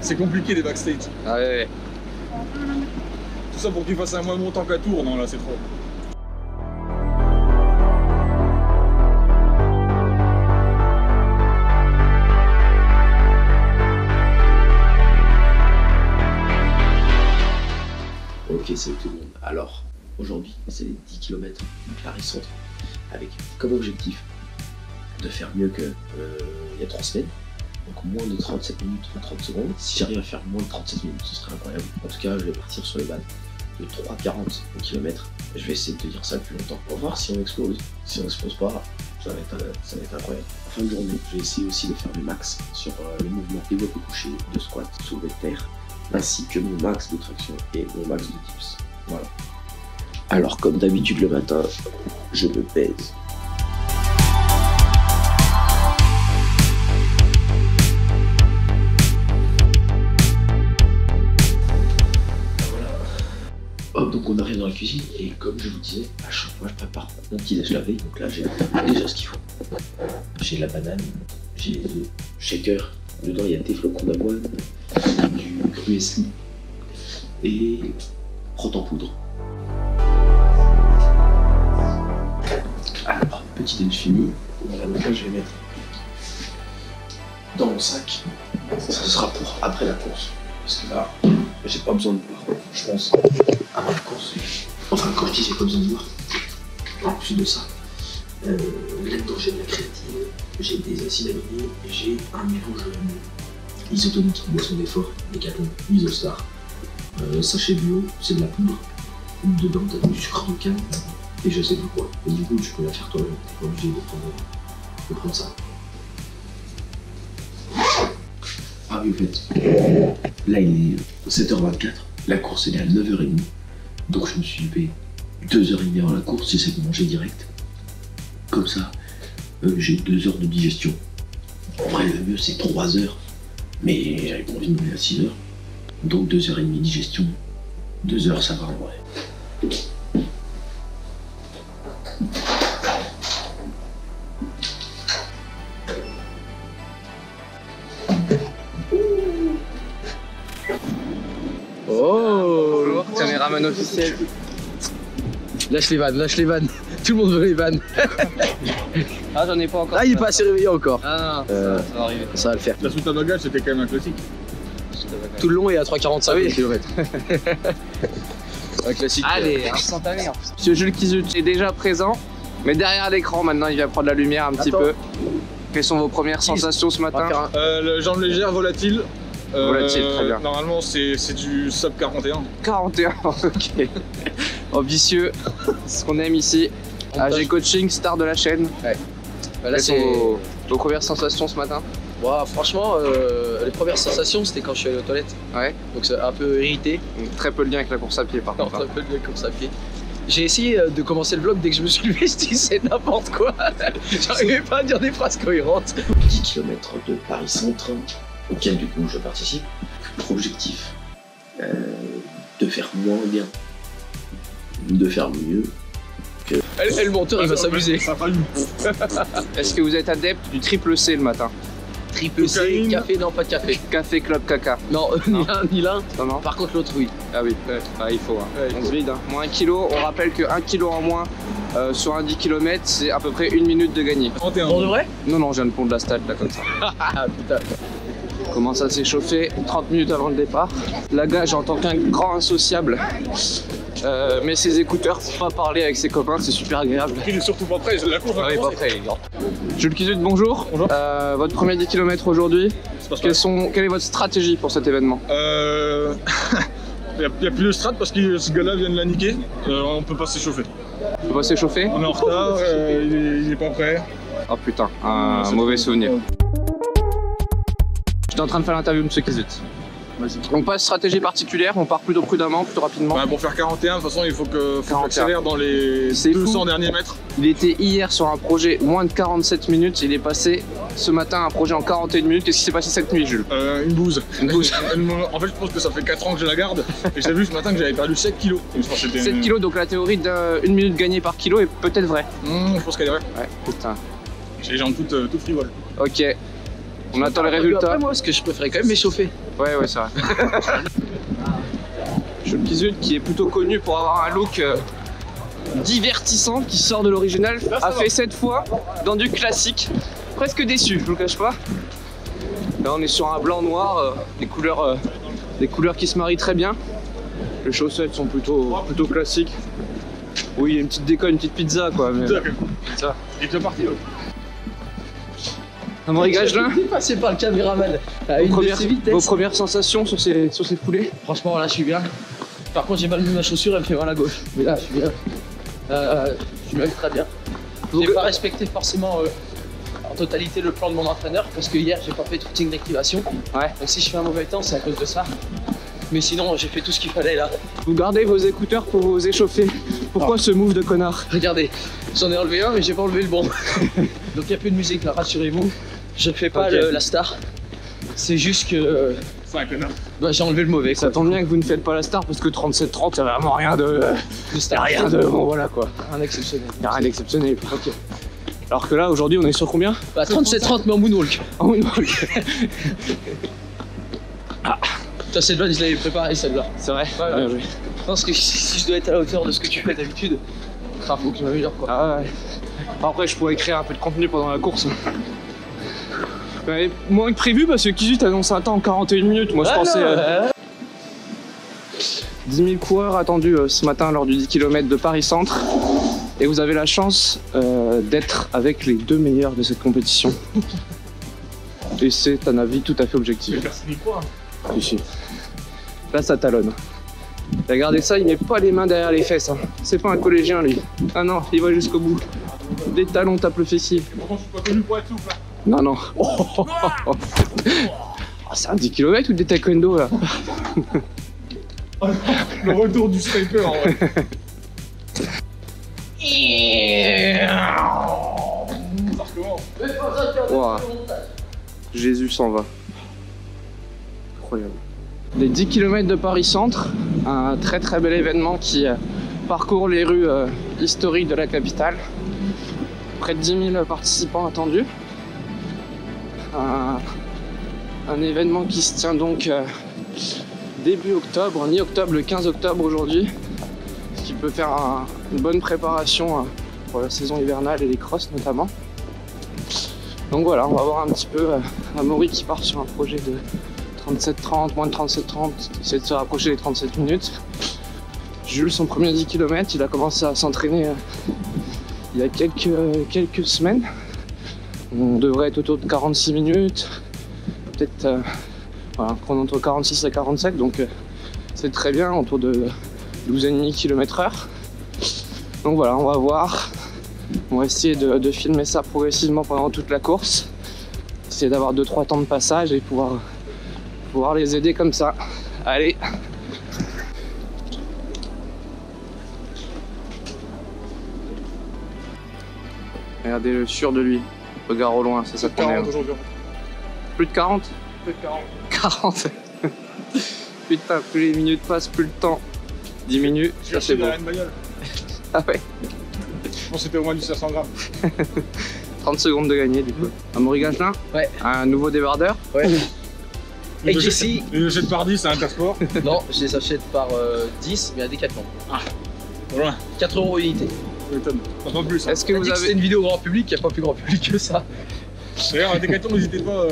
C'est compliqué les backstage. Ah ouais. Tout ça pour que tu fasses un moins bon temps qu'à Tours, non là c'est trop. Ok, salut tout le monde. Alors, aujourd'hui, c'est les 10 km Paris-Centre avec comme objectif de faire mieux que il y a 3 semaines. Donc moins de 37 minutes ou 30 secondes. Si j'arrive à faire moins de 37 minutes, ce serait incroyable. En tout cas, je vais partir sur les balles de 3,40 au kilomètre. Je vais essayer de tenir ça le plus longtemps. On va voir si on explose. Si on n'explose pas, ça va être incroyable. En fin de journée, je vais essayer aussi de faire le max sur les mouvements développé couché, de squat, soulevé de terre, ainsi que mon max de traction et mon max de dips. Voilà. Alors comme d'habitude le matin, je me pèse. Hop, donc on arrive dans la cuisine et comme je vous disais, à chaque fois je prépare mon petit déj lavé. Donc là j'ai déjà ce qu'il faut. J'ai de la banane, j'ai des œufs, shaker, dedans il y a des flocons d'avoine, du muesli et prot en poudre. Alors, petit déj fini, voilà, donc là je vais mettre dans mon sac, ça sera pour après la course, parce que là j'ai pas besoin de boire, je pense, avant la course. Enfin, quand je dis j'ai pas besoin de boire, en plus de ça, là-dedans j'ai de la créatine, j'ai des acides aminés, j'ai un mélange isotonique, boisson d'effort, Decathlon, Isostar, sachet bio, c'est de la poudre, dedans t'as du sucre de canne, et je sais pas quoi, et du coup tu peux la faire toi-même, t'es pas obligé de prendre ça. Ah oui, au fait, là il est 7h24, la course elle est à 9h30, donc je me suis levé 2h30 avant la course, j'essaie de manger direct. Comme ça, j'ai 2 heures de digestion. En vrai, le mieux c'est 3 heures, mais j'avais pas envie de me lever à 6h. Donc 2h30 digestion, 2 heures ça va en vrai. Oh, caméraman officiel. Lâche les vannes, lâche les vannes. Tout le monde veut les vannes. Ah, j'en ai pas encore. Ah, il est pas assez réveillé encore. Ah non, ça va arriver. Ça va le faire. La soute à bagage c'était quand même un classique. Tout le long est à 3,45 km. Un classique. Allez, instantané en plus. Monsieur Jules Kizut est déjà présent, mais derrière l'écran maintenant il vient prendre la lumière un petit peu. Quelles sont vos premières sensations ce matin? Jambe légère, volatile. Volatile, très bien. Normalement c'est du sub 41. 41, ok. Ambitieux, c'est ce qu'on aime ici. AG Coaching, star de la chaîne. Ouais. Là, quelles sont vos premières sensations ce matin? Wow, franchement, les premières sensations c'était quand je suis allé aux toilettes. Ouais. Donc c'est un peu irrité. Donc, très peu de lien avec la course à pied par contre. Très peu de course à pied. J'ai essayé de commencer le vlog dès que je me suis levé, je dis c'est n'importe quoi. J'arrivais pas à dire des phrases cohérentes. 10 km de Paris-Centre, auquel du coup je participe. Pour objectif, de faire moins bien, de faire mieux. Le monteur il va s'amuser. Est-ce que vous êtes adepte du triple C le matin? Triple C, café, non pas de café. Café Club Caca. Non, ni l'un ni l'un. Non. Par contre l'autre oui. Ah oui, il faut. Hein. Ouais, on se vide. Hein. Moins 1 kg, on rappelle que 1 kg en moins sur un 10 km, c'est à peu près 1 minute de gagné. 31. Pour de vrai? Non, je viens de pondre la stat là comme ça. Ah putain. Commence à s'échauffer 30 minutes avant le départ. Là, gars, j'entends qu'un grand insociable. Mais ses écouteurs pour pas parler avec ses copains, c'est super agréable. Il est surtout pas prêt, la course. Oui, pas prêt, les gars. Jules Kizut, bonjour. Bonjour. Votre premier 10 km aujourd'hui. Quelle est votre stratégie pour cet événement? Il n'y a plus de strat parce que ce gars-là vient de la niquer. On peut pas s'échauffer. On peut pas s'échauffer? On est en retard, il est pas prêt. Oh putain, un mauvais souvenir. J'étais en train de faire l'interview de M. Kizut. Donc pas de stratégie particulière, on part plutôt prudemment, plutôt rapidement. Bah, pour faire 41, de toute façon il faut que accélère dans les 200 derniers mètres. Il était hier sur un projet moins de 47 minutes, il est passé ce matin un projet en 41 minutes. Qu'est-ce qui s'est passé cette nuit, Jules? Une bouse. Une bouse. En fait je pense que ça fait 4 ans que je la garde et j'ai vu ce matin que j'avais perdu 7 kilos. 7 kilos, donc la théorie d'1 minute gagnée par kilo est peut-être vraie. Je pense qu'elle est vraie. Ouais, putain. J'ai les jambes toutes frivoles. Ok. On attend les résultats. Après moi, ce que je préférais quand même m'échauffer. Ouais, c'est vrai. Jules Kizut, qui est plutôt connu pour avoir un look divertissant, qui sort de l'original, a fait cette fois dans du classique. Presque déçu, je vous le cache pas. Là, on est sur un blanc-noir, des couleurs qui se marient très bien. Les chaussettes sont plutôt classiques. Oui, il y a une petite déco, une petite pizza quoi. Mais... Pizza. Il est déjà parti là. Amaury Gagelin, Passé par le caméraman à une de ses vitesses. vos premières sensations sur ces foulées? Franchement, là, je suis bien. Par contre, j'ai mal mis ma chaussure, elle me fait mal à gauche. Mais là, je suis bien. Je suis même très bien. J'ai pas respecté forcément en totalité le plan de mon entraîneur parce que hier, j'ai pas fait de footing d'activation. Ouais. Donc si je fais un mauvais temps, c'est à cause de ça. Mais sinon, j'ai fait tout ce qu'il fallait là. Vous gardez vos écouteurs pour vous échauffer. Pourquoi ce move de connard? Regardez, j'en ai enlevé un, mais j'ai pas enlevé le bon. Donc il y a plus de musique là, rassurez-vous. Je fais pas la star. C'est juste que. C'est un connard. Bah, j'ai enlevé le mauvais. Ça tombe bien que vous ne faites pas la star parce que 37-30, il n'y a vraiment rien de. star. Rien de. Bon, voilà quoi. Rien exceptionnel. Il n'y a rien d'exceptionnel. Ok. Alors que là, aujourd'hui, on est sur combien? Bah, 37-30, mais en moonwalk. En moonwalk. Ça, cette vanne, je l'avais préparée celle-là. C'est vrai? Ouais. Oui. Je pense que si je dois être à la hauteur de ce que tu fais d'habitude, faut que je m'améliore quoi. Ah ouais. Après, je pourrais créer un peu de contenu pendant la course. Ouais, moins que prévu parce que Kizut annonce un temps en 41 minutes. Moi, je pensais. 10 000 coureurs attendus ce matin lors du 10 km de Paris-Centre. Et vous avez la chance d'être avec les deux meilleurs de cette compétition. Et c'est un avis tout à fait objectif. Personne n'y croit. Ici. Là, ça talonne. Regardez ça, il met pas les mains derrière les fesses. Hein. C'est pas un collégien, lui. Ah non, il va jusqu'au bout. Des talons tapent le fessier. Pourtant, je suis pas connu pour être souple. Non, non. Oh, c'est un 10 km ou des taekwondo, là? Le retour du sniper, en vrai. Ça recommence. Wow. Jésus s'en va. Incroyable. Les 10 km de Paris-Centre, un très très bel événement qui parcourt les rues historiques de la capitale. Près de 10 000 participants attendus. Un événement qui se tient donc début octobre, mi-octobre, le 15 octobre aujourd'hui, ce qui peut faire une bonne préparation pour la saison hivernale et les crosses notamment. Donc voilà, on va voir un petit peu Amaury qui part sur un projet de 37-30, moins de 37-30, essayer de se rapprocher des 37 minutes. Jules, son premier 10 km, il a commencé à s'entraîner il y a quelques semaines. On devrait être autour de 46 minutes, peut-être voilà, chrono entre 46 et 47, donc c'est très bien, autour de 12,5 km/h. Donc voilà, on va voir, on va essayer de filmer ça progressivement pendant toute la course, essayer d'avoir 2-3 temps de passage et pouvoir les aider comme ça. Allez! Regardez le sûr de lui, regard au loin, c'est ça qu'on aime. Plus de 40? Plus de 40. 40. Putain, plus les minutes passent, plus le temps diminue, ça c'est beau. Ah ouais. Je pense que c'était au moins du 500 grammes. 30 secondes de gagner du coup. Amaury Gagelin? Ouais. Un nouveau débardeur? Ouais. Les ici. achètes par 10 à Intersport. Non, je les achète par 10, mais à Decathlon. Voilà. 4 € unité. T'entends plus. Est-ce que On a vous dit que avez c'était une vidéo grand public, il n'y a pas plus grand public que ça. D'ailleurs, à Decathlon, n'hésitez pas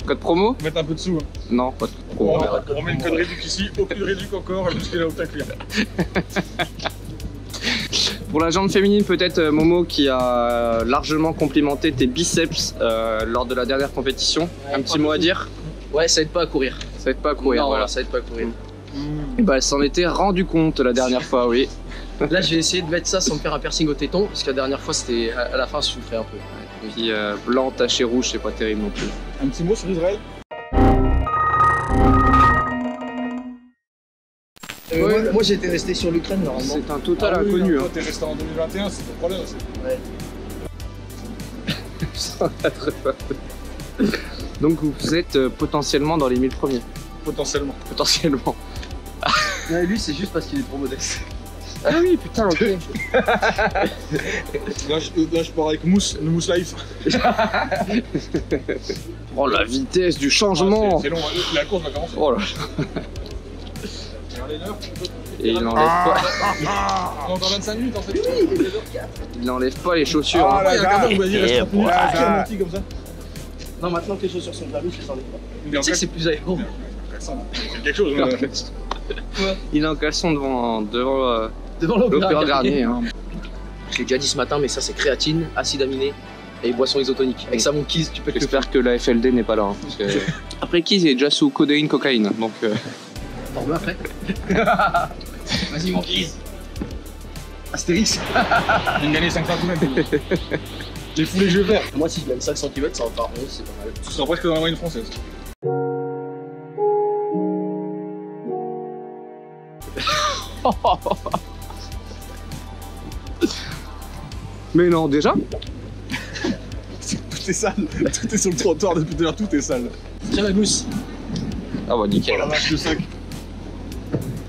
code promo? à mettre un peu de sous. Hein. Non, pas de On promo. met une code réduc ici, aucune réduc encore, jusqu'à là où t'as clair. Pour la jambe féminine, peut-être Momo qui a largement complimenté tes biceps lors de la dernière compétition. Un petit mot à dire? Ouais, ça aide pas à courir. Ça aide pas à courir, Non, voilà. ça aide pas à courir. Et bah, elle s'en était rendu compte la dernière fois, oui. Là, je vais essayer de mettre ça sans me faire un piercing au téton, parce que la dernière fois, c'était à la fin, je souffrais un peu. Et puis blanc taché rouge, c'est pas terrible non plus. Un petit mot sur Israël. Moi, j'étais resté sur l'Ukraine normalement. C'est un total Ah oui, inconnu. Toi, Hein. t'es resté en 2021, c'est ton problème aussi. Ouais. Donc vous êtes potentiellement dans les 1000 premiers. Potentiellement. Potentiellement. Ouais, lui, c'est juste parce qu'il est trop modeste. Ah oui, putain, ok. Là, je pars avec Mousse, le Mousse Life. Oh la vitesse du changement. C'est long, la course va commencer. Oh là. Et il n'enlève pas. On est dans 25 minutes en fait. Il n'enlève pas les chaussures. Ah là, il y a un quart d'heure, vas-y, reste 30 minutes. Ah. Comme ça. Non, maintenant que les chaussures sont permises, je les enlève pas. Il est en Tu sais que c'est plus aérant. C'est quelque chose. Il est en caleçon devant Devant l'Opéra Garnier. Hein. Je l'ai déjà dit ce matin, mais ça c'est créatine, acide aminé et boisson isotonique. Avec ça, mon Keys, tu peux te le faire. J'espère que la FLD n'est pas là. Hein, parce que... Après Keys, il est déjà sous codéine, cocaïne. Donc. T'en veux après? Vas-y, mon Keys. Astérix. Il a gagné 500 km. J'ai foulé les jeux verts. Moi, si je gagne 500 km, ça va faire 11, c'est pas mal. Tu seras presque dans la moyenne française. Mais non, déjà? Tout est sale. Tout est sur le trottoir depuis tout à l'heure, tout est sale. Tiens, la gousse. Ah bah nickel. La vache de sac.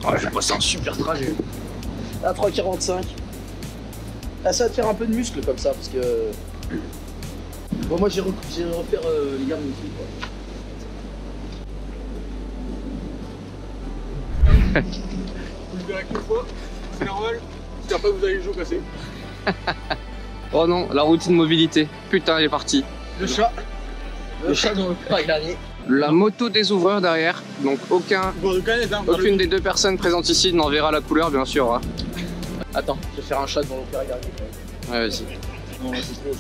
Oh, j'ai passé un super trajet. À 3,45. Ah, ça va te faire un peu de muscle comme ça, parce que. Bon, moi j'ai refaire les gammes de trucs, quoi. Vous le verrez qu'une fois, c'est normal. Si après vous avez les joues cassées. Oh non, la routine mobilité. Putain, il est parti. Le chat. Le chat dans le pas gagné. La moto des ouvreurs derrière. Donc Boire de canette, hein. aucune des deux personnes présentes ici n'en verra la couleur, bien sûr. Hein. Attends, je vais faire un chat devant l'Opéra Garnier. Ouais, vas-y. Non, là c'est trop.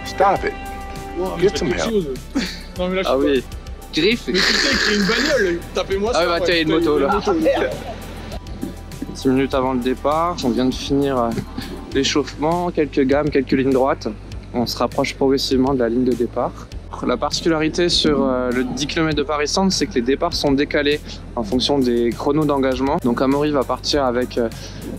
Stop it. Wow, Get some help. Non, mais là je Ah sais oui. Griffe. pas. Mais tu sais qu'il y a une bagnole, tapez-moi ça. Ah ouais, bah tiens, il y a une moto là. Ah merde. 10 minutes avant le départ, on vient de finir l'échauffement, quelques gammes, quelques lignes droites. On se rapproche progressivement de la ligne de départ. La particularité sur le 10 km de Paris-Centre, c'est que les départs sont décalés en fonction des chronos d'engagement. Donc Amaury va partir avec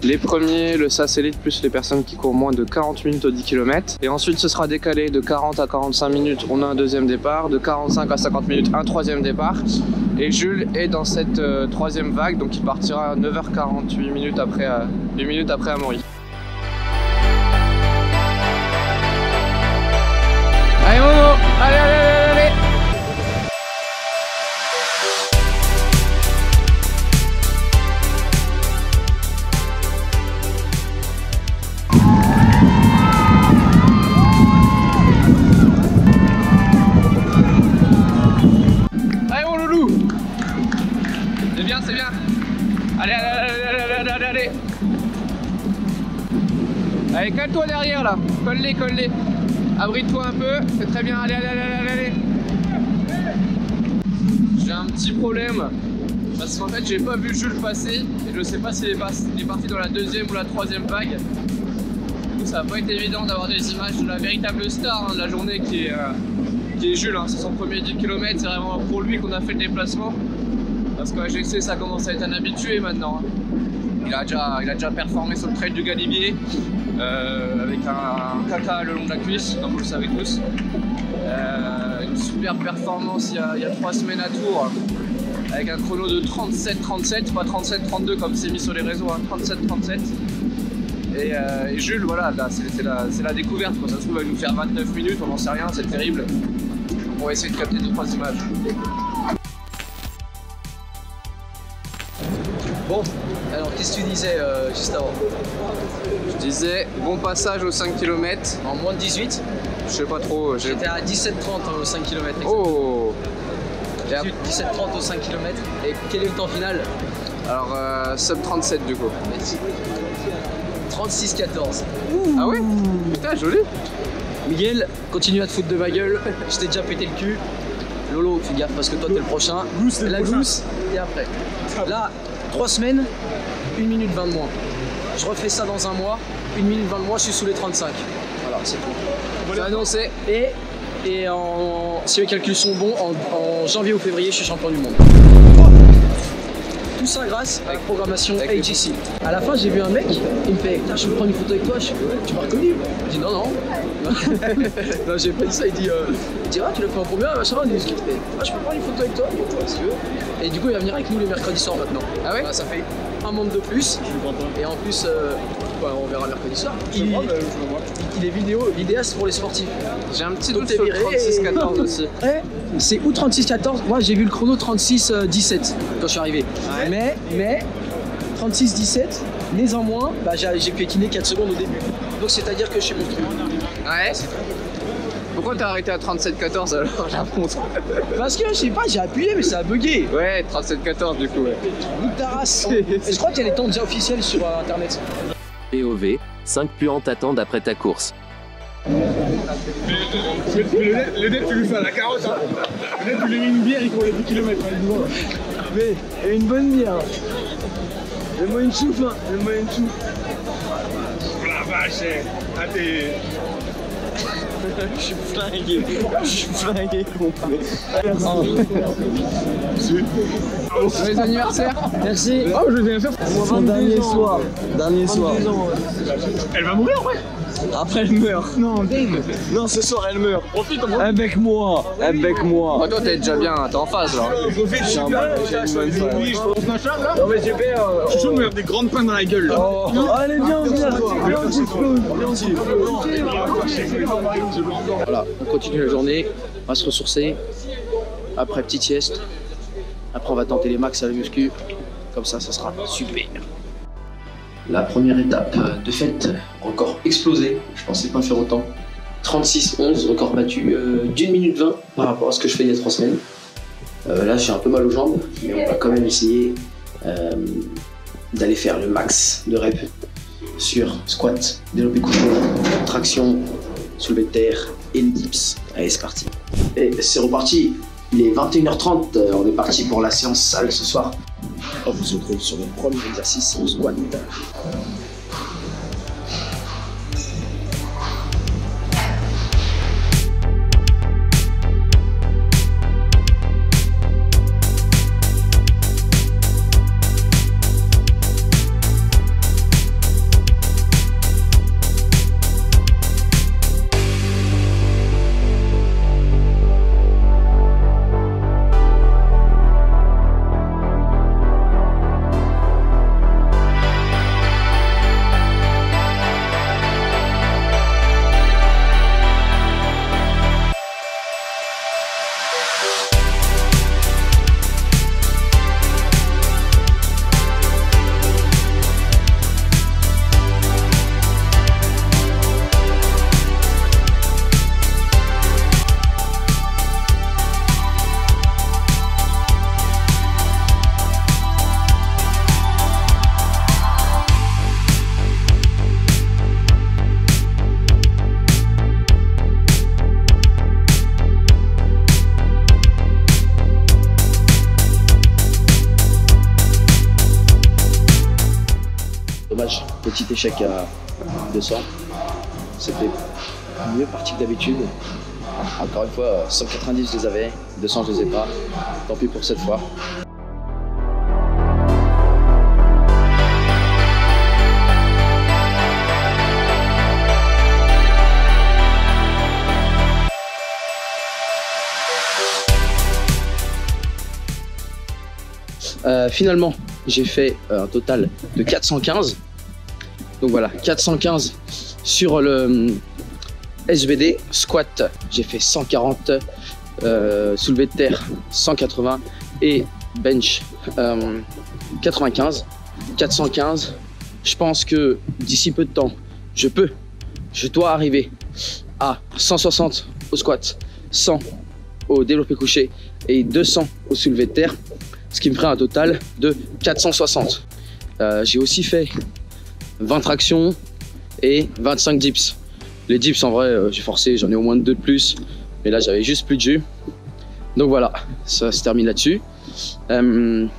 les premiers, le SAS Elite, plus les personnes qui courent moins de 40 minutes au 10 km. Et ensuite, ce sera décalé de 40 à 45 minutes, on a un deuxième départ. De 45 à 50 minutes, un troisième départ. Et Jules est dans cette troisième vague, donc il partira à 9h48 minutes après, 8 minutes après Amaury. Allez Momo, allez, allez, allez, allez. Allez mon loulou. C'est bien, c'est bien. Allez, allez, allez, allez, allez, allez, allez. Allez, colle-toi derrière là, colle-les, colle-les. Abrite-toi un peu, c'est très bien, allez, allez, allez, allez, allez. J'ai un petit problème, parce qu'en fait j'ai pas vu Jules passer, et je sais pas s'il est parti dans la deuxième ou la troisième vague. Du coup ça va pas être évident d'avoir des images de la véritable star de la journée qui est Jules, hein. C'est son premier 10 km, c'est vraiment pour lui qu'on a fait le déplacement. Parce qu'à GC ça commence à être un habitué maintenant. Hein. Il a déjà performé sur le trail du Galibier. Avec un caca le long de la cuisse, comme vous le savez tous. Une super performance il y a 3 semaines à Tours, avec un chrono de 37-37, pas 37-32 comme c'est mis sur les réseaux, hein, 37-37. Et Jules, voilà, là c'est la découverte, quoi. Ça se trouve, il va nous faire 29 minutes, on n'en sait rien, c'est terrible. On va essayer de capter 2-3 images. Bon, alors qu'est-ce que tu disais juste avant? Je disais bon passage aux 5 km. En moins de 18? Je sais pas trop. J'étais à 17,30 aux 5 km. Oh. 17,30 aux 5 km. Et quel est le temps final? Alors sub 37 du coup. 36,14. Ah ouais? Putain, joli. Miguel, continue à te foutre de ma gueule. Je t'ai déjà pété le cul. Lolo, fais gaffe parce que toi t'es le prochain. La gousse et après. Là, 3 semaines, 1 minute 20 de moins. Je refais ça dans un mois, 1 minute 20 de moins, je suis sous les 35. Voilà, c'est tout. C'est annoncé. Et si mes calculs sont bons, en janvier ou février, je suis champion du monde. Tout ça grâce à la programmation AGC. À la fin, j'ai vu un mec, il me fait, je peux prendre une photo avec toi. Je fais, ouais, tu m'as reconnu? Je dis non, non. Non, j'ai pas dit ça. Il dit ah, tu l'as fait en combien? Ça va, on est discuté. Ah, je peux prendre une photo avec toi, si tu veux. Et du coup, il va venir avec nous les mercredis soirs maintenant. Ah ouais? Ça fait un membre de plus. Et en plus, on verra mercredi soir. Il est vidéaste pour les sportifs. J'ai un petit doute sur le 36-14 aussi. Ouais, c'est ou 36-14. Moi, j'ai vu le chrono 36-17 quand je suis arrivé. Ouais. Mais 36-17, néanmoins, j'ai piétiné 4 secondes au début. Donc c'est-à-dire que je suis monstrueux. Ouais. Pourquoi t'as arrêté à 37-14 alors, la montre? Parce que je sais pas, j'ai appuyé mais ça a bugué. Ouais, 37-14 du coup. Ouais. Nique ta race. Et je crois qu'il y a les temps déjà officiels sur internet. POV, 5 puants t'attendent après ta course. Le net, tu lui fais à la carotte. Hein. Le net, tu lui mets une bière, il court les 10 km. Mais une bonne bière. Donne-moi une souffle, hein. Donne-moi une souffle. Oh la vache, ah t'es... Je suis flingué, complet. Joyeux anniversaire. Merci. Oh, je viens faire Mon dernier soir. Dernier soir. Elle va mourir après. Après elle meurt. Non, dingue. Non, ce soir elle meurt. Profite, Avec moi. Avec moi. Oh, toi t'es déjà bien, t'es en phase là. profite, super. On se machin là. Non mais super. Je suis chaud de me faire des grandes pains dans la gueule là. Oh, allez, viens, on s'explose. Voilà, on continue la journée, on va se ressourcer. Après, petite sieste. Après, on va tenter les max à la muscu. Comme ça sera super. La première étape de fête, record explosé, je pensais pas faire autant. 36-11, record battu d'1 minute 20 par rapport à ce que je fais il y a 3 semaines. Là j'ai un peu mal aux jambes, mais on va quand même essayer d'aller faire le max de reps sur squat, développé couché, traction, soulevé de terre et les dips. Allez, c'est parti. Et c'est reparti, il est 21h30, on est parti pour la séance salle ce soir. On se retrouve sur le premier exercice en squat. Dommage, petit échec à 200. C'était mieux parti que d'habitude. Encore une fois, 190 je les avais, 200 je les ai pas. Tant pis pour cette fois. Finalement, j'ai fait un total de 415. Donc voilà, 415 sur le SBD. Squat, j'ai fait 140. Soulevé de terre, 180. Et bench, 95. 415. Je pense que d'ici peu de temps, je dois arriver à 160 au squat, 100 au développé couché et 200 au soulevé de terre. Ce qui me ferait un total de 460. J'ai aussi fait 20 tractions et 25 dips. Les dips, en vrai, j'ai forcé, j'en ai au moins 2 de plus. Mais là, j'avais juste plus de jus. Donc voilà, ça se termine là-dessus. On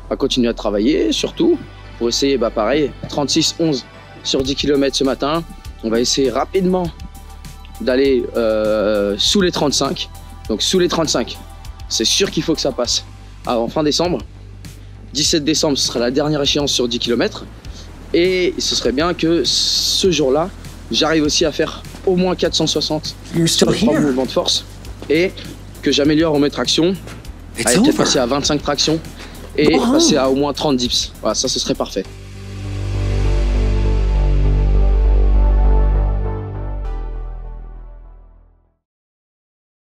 va continuer à travailler, surtout, pour essayer, pareil, 36-11 sur 10 km ce matin. On va essayer rapidement d'aller sous les 35. Donc sous les 35, c'est sûr qu'il faut que ça passe avant fin décembre. 17 décembre, ce sera la dernière échéance sur 10 km. Et ce serait bien que ce jour-là, j'arrive aussi à faire au moins 460 You're sur still les 3 here. mouvements de force et que j'améliore en mes tractions. It's Allez, peut-être over. passer à 25 tractions et Go home. passer à au moins 30 dips. Voilà, ça ce serait parfait.